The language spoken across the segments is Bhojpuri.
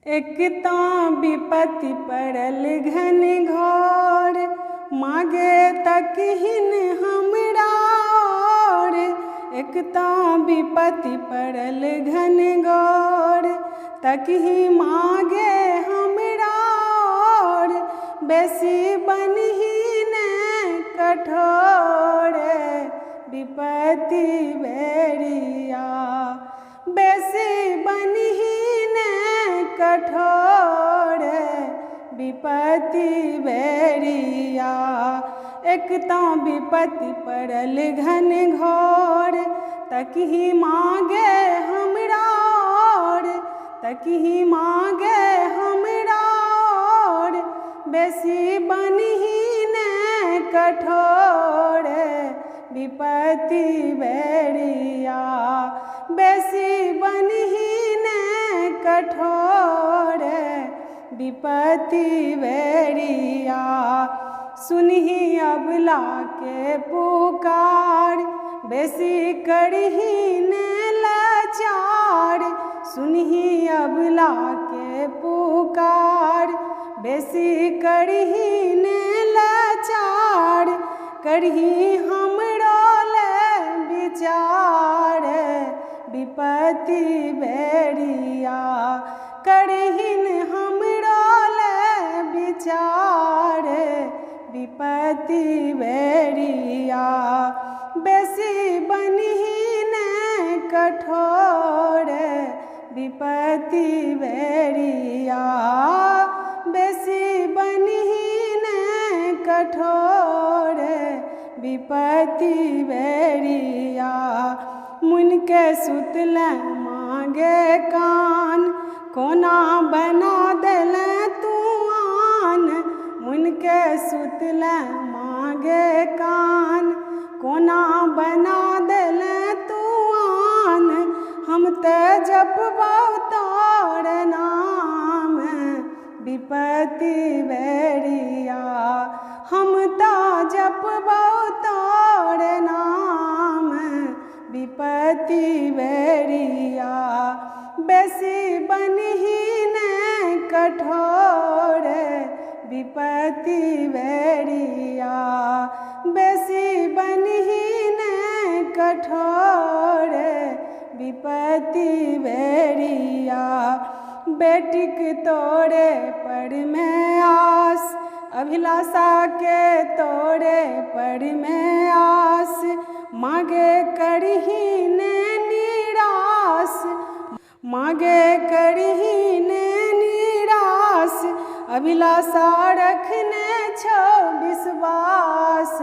एक तां विपत्ति पड़ल घन घोर, मागे तकहिन हमरा ओर। एक तां विपत्ति पड़ल घन घोर, तकहि मागे हमरा ओर। बेसी बनहि ने कठोर, विपत्ति बेरिया। बेसी बनहि ने कठोर, विपत्ति बेरिया। एक तां विपत्ति पड़ल घन घोर, तकहि मागे हमरा ओर। तकहि मागे हमरा ओर, बेसी बनहि ने कठोर, विपत्ति बेरिया। बेसी बनहि ने कठोर, विपत्ति बेरिया। सुनहि अबला के पुकार, बेसी करहि ने लाचार। सुनहि अबला के पुकार, बेसी करहि ने लाचार। करहि हमरो ले विचार, विपत्ति बेरिया। करहिन हमरो ले विचार, विपत्ति बेरिया। बेसी बनहि ने कठोर, विपत्ति बेरिया। बेसी बनहि ने कठोर, विपत्ति बेरिया। मुनिके सुतले मागे कान, कोना बना देले तू आन। मुनिके सुतले मागे कान, कोना बना देले तू आन। हम ते जपबौ तोर नाम, विपत्ति बेरिया। हम ता जपबौ तोर नाम, विपत्ति बेरिया। बेसी बनहि ने कठोर, विपत्ति बेरिया। बेसी बनहि ने कठोर, विपत्ति बेरिया। बेटीक तोरे पर में आस, अभिलाषा के तोरे पर में आस। मागे करहि ने निराश, मागे करहि ने निराश। अभिलाषा रखने छो विश्वास,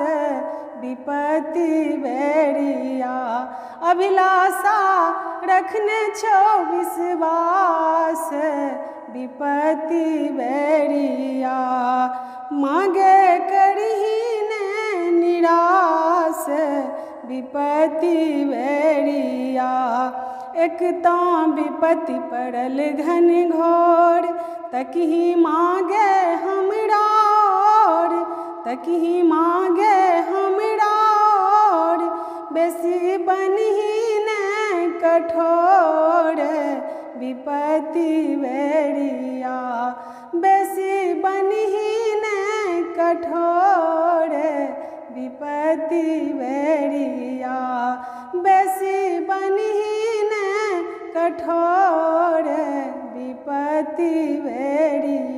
विपत्ति बेरिया। अभिलाषा रखने छो विश्वास, विपत्ति बेरिया। मागे करहि ने निराश, विपत्ति बेरिया। एक तां विपत्ति पड़ल घन घोर, तकहि मागे हमरा ओर। तकहि मागे हमरा ओर, बेसी बनहि ने कठोर, विपत्ति बेरिया। बेसी बनहि ने कठोर, विपत्ति बेरिया। बेसी बनहि ने कठोर, विपत्ति बेरिया।